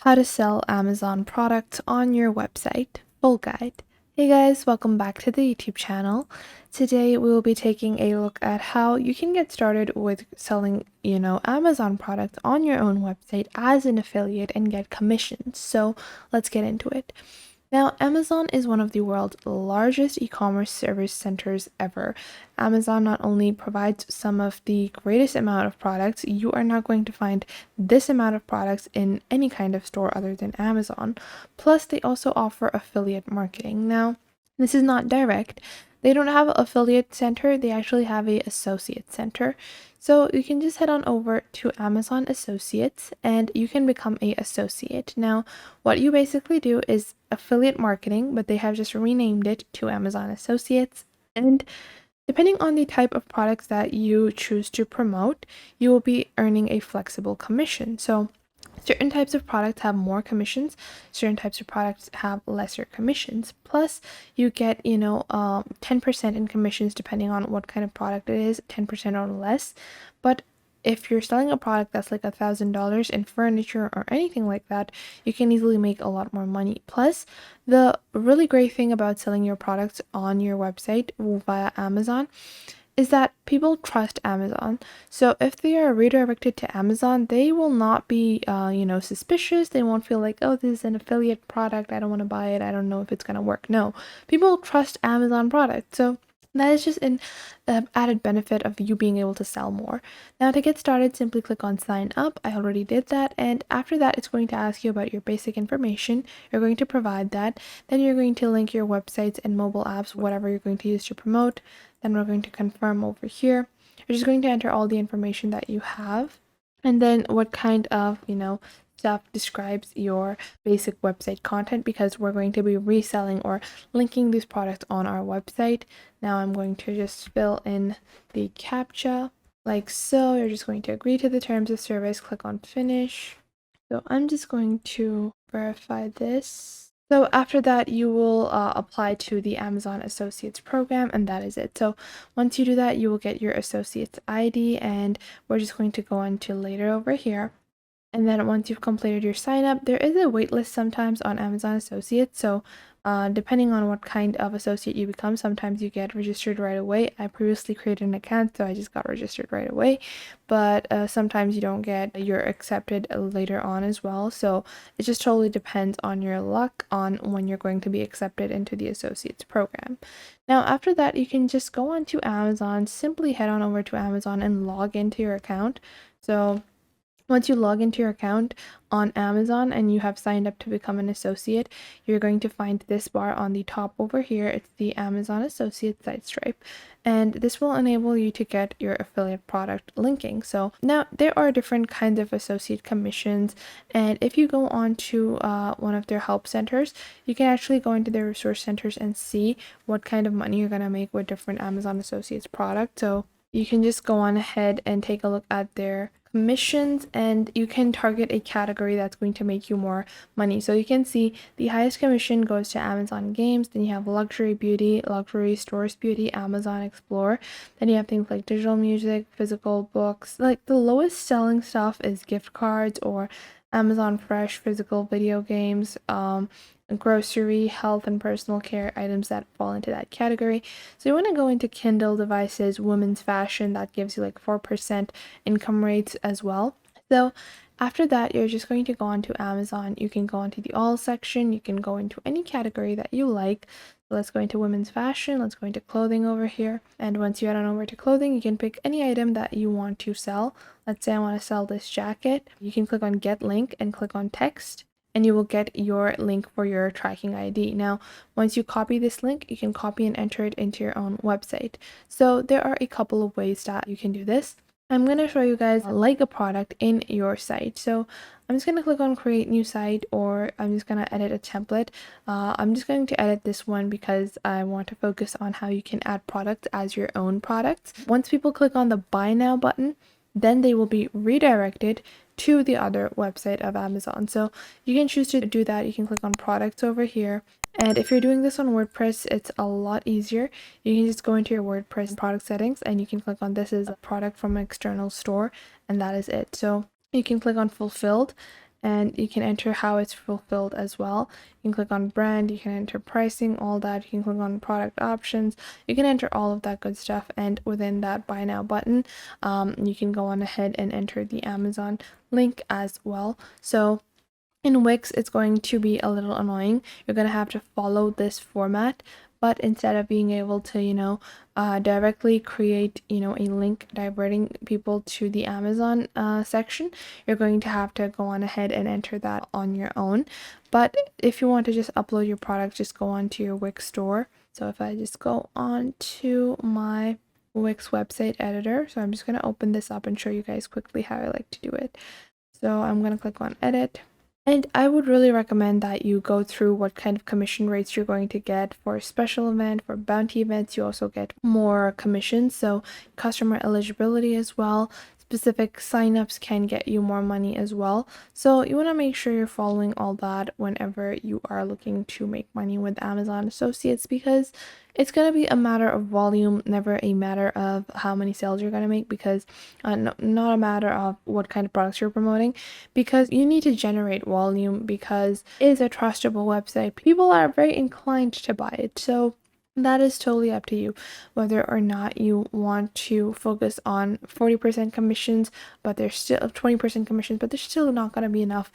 How to sell Amazon products on your website. Full guide. Hey guys, welcome back to the YouTube channel. Today we will be taking a look at how you can get started with selling, Amazon products on your own website as an affiliate and get commissions. So let's get into it. Now, Amazon is one of the world's largest e-commerce service centers ever. Amazon not only provides some of the greatest amount of products, you are not going to find this amount of products in any kind of store other than Amazon. Plus, they also offer affiliate marketing. Now, this is not direct. They don't have an affiliate center, they actually have a associate center. So you can just head on over to Amazon Associates and you can become a associate. Now, what you basically do is affiliate marketing, but they have just renamed it to Amazon Associates. And depending on the type of products that you choose to promote, you will be earning a flexible commission. So certain types of products have more commissions, certain types of products have lesser commissions. Plus, you get, 10% in commissions depending on what kind of product it is, 10% or less. But if you're selling a product that's like $1,000 in furniture or anything like that, you can easily make a lot more money. Plus, the really great thing about selling your products on your website via Amazon is that people trust Amazon. So if they are redirected to Amazon, they will not be, suspicious. They won't feel like, oh, this is an affiliate product. I don't want to buy it. I don't know if it's going to work. No, people trust Amazon products. So that is just an added benefit of you being able to sell more. Now to get started, simply click on sign up. I already did that. And after that, it's going to ask you about your basic information. You're going to provide that. Then you're going to link your websites and mobile apps, whatever you're going to use to promote. Then we're going to confirm over here. You're just going to enter all the information that you have. And then what kind of, stuff describes your basic website content, because we're going to be reselling or linking these products on our website. Now I'm going to just fill in the CAPTCHA like so. You're just going to agree to the terms of service, click on finish. So I'm just going to verify this. So after that, you will apply to the Amazon Associates program, and that is it. So once you do that, you will get your Associates ID, and we're just going to go on to later over here. And then once you've completed your sign up, there is a waitlist sometimes on Amazon Associates. So depending on what kind of associate you become, sometimes you get registered right away. I previously created an account, so I just got registered right away. But sometimes you don't get, you're accepted later on as well. So it just totally depends on your luck on when you're going to be accepted into the associates program. Now, after that, you can just go on to Amazon, simply head on over to Amazon and log into your account. So once you log into your account on Amazon and you have signed up to become an associate, you're going to find this bar on the top over here. It's the Amazon Associate site stripe, and this will enable you to get your affiliate product linking. So now there are different kinds of associate commissions, and if you go on to one of their help centers, you can actually go into their resource centers and see what kind of money you're going to make with different Amazon Associates products. So you can just go on ahead and take a look at their commissions, and you can target a category that's going to make you more money. So you can see the highest commission goes to Amazon Games, then you have luxury beauty, luxury stores beauty, Amazon Explore, then you have things like digital music, physical books. Like the lowest selling stuff is gift cards or Amazon Fresh, physical video games, grocery, health, and personal care items that fall into that category. So you want to go into Kindle devices, women's fashion, that gives you like 4% income rates as well. So after that, you're just going to go onto Amazon. You can go into the all section. You can go into any category that you like. So let's go into women's fashion. Let's go into clothing over here. And once you head on over to clothing, you can pick any item that you want to sell. Let's say I want to sell this jacket. You can click on get link and click on text, and you will get your link for your tracking ID. Now, once you copy this link, you can copy and enter it into your own website. So there are a couple of ways that you can do this. I'm going to show you guys like a product in your site. So I'm just going to click on create new site, or I'm just going to edit a template. I'm just going to edit this one because I want to focus on how you can add products as your own products. Once people click on the buy now button, then they will be redirected to the other website of Amazon. So you can choose to do that. You can click on products over here. And if you're doing this on WordPress, it's a lot easier. You can just go into your WordPress product settings and you can click on this is a product from an external store, and that is it. So you can click on fulfilled, and you can enter how it's fulfilled as well. You can click on brand, you can enter pricing, all that. You can click on product options, you can enter all of that good stuff, and within that buy now button, you can go on ahead and enter the Amazon link as well. So in Wix, it's going to be a little annoying. You're going to have to follow this format, but instead of being able to, directly create, a link diverting people to the Amazon section, you're going to have to go on ahead and enter that on your own. But if you want to just upload your product, just go on to your Wix store. So if I just go on to my Wix website editor, so I'm just going to open this up and show you guys quickly how I like to do it. So I'm going to click on edit. And I would really recommend that you go through what kind of commission rates you're going to get for a special event. For bounty events, you also get more commissions, so customer eligibility as well. Specific signups can get you more money as well. So you want to make sure you're following all that whenever you are looking to make money with Amazon Associates, because it's going to be a matter of volume, never a matter of how many sales you're going to make, because not a matter of what kind of products you're promoting, because you need to generate volume, because it is a trustable website. People are very inclined to buy it. So that is totally up to you whether or not you want to focus on 40% commissions, but there's still 20% commissions, but there's still not going to be enough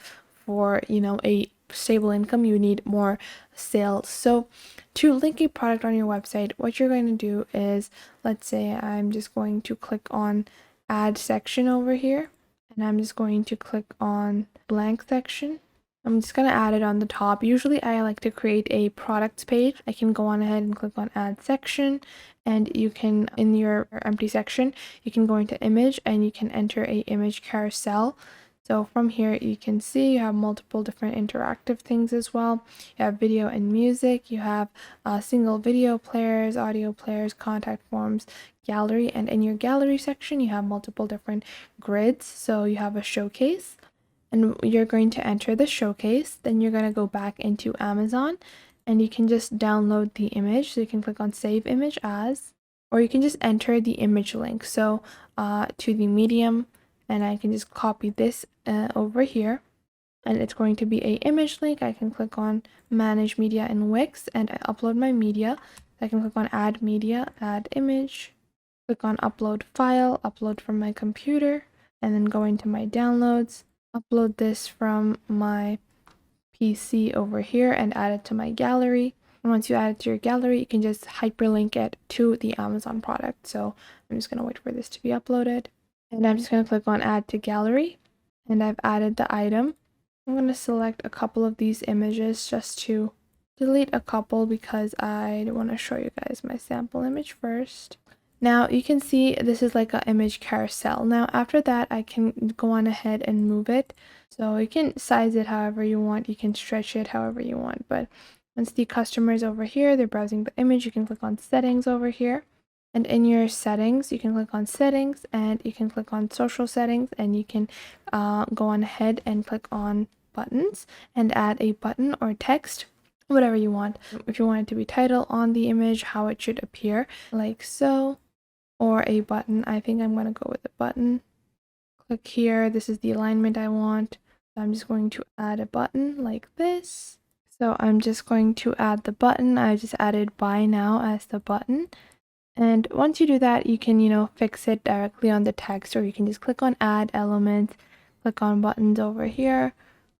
for, a stable income. You need more sales. So to link a product on your website, what you're going to do is, let's say I'm just going to click on add section over here, and I'm just going to click on blank section. I'm just going to add it on the top. Usually I like to create a products page. I can go on ahead and click on add section, and you can, in your empty section, you can go into image and you can enter a image carousel. So from here you can see you have multiple different interactive things as well. You have video and music, you have single video players, audio players, contact forms, gallery, and in your gallery section you have multiple different grids. So you have a showcase, and you're going to enter the showcase. Then you're going to go back into Amazon and you can just download the image. So you can click on save image as, or you can just enter the image link. So to the medium, and I can just copy this over here, and it's going to be a image link. I can click on manage media in Wix and I upload my media. I can click on add media, add image, click on upload file, upload from my computer, and then go into my downloads, upload this from my PC over here and add it to my gallery. And once you add it to your gallery, you can just hyperlink it to the Amazon product. So I'm just going to wait for this to be uploaded. And I'm just going to click on add to gallery, and I've added the item. I'm going to select a couple of these images just to delete a couple because I want to show you guys my sample image first. Now you can see this is like an image carousel. Now after that, I can go on ahead and move it. So you can size it however you want. You can stretch it however you want. But once the customer is over here, they're browsing the image, you can click on settings over here. And in your settings, you can click on settings and you can click on social settings, and you can go on ahead and click on buttons and add a button or text, whatever you want. If you want it to be title on the image, how it should appear, like so, or a button. I think I'm going to go with a button. Click here. This is the alignment I want. I'm just going to add a button like this. So I'm just going to add the button. I just added buy now as the button. And once you do that, you can, fix it directly on the text, or you can just click on add element, click on buttons over here,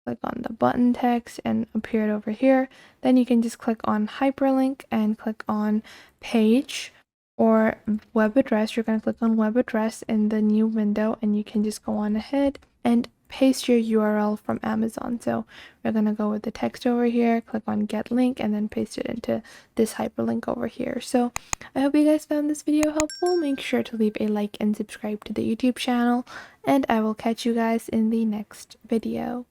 click on the button text and appear it over here. Then you can just click on hyperlink and click on page or web address. You're going to click on web address in the new window, and you can just go on ahead and paste your URL from Amazon. So we're going to go with the text over here, click on get link, and then paste it into this hyperlink over here. So I hope you guys found this video helpful. Make sure to leave a like and subscribe to the YouTube channel, and I will catch you guys in the next video.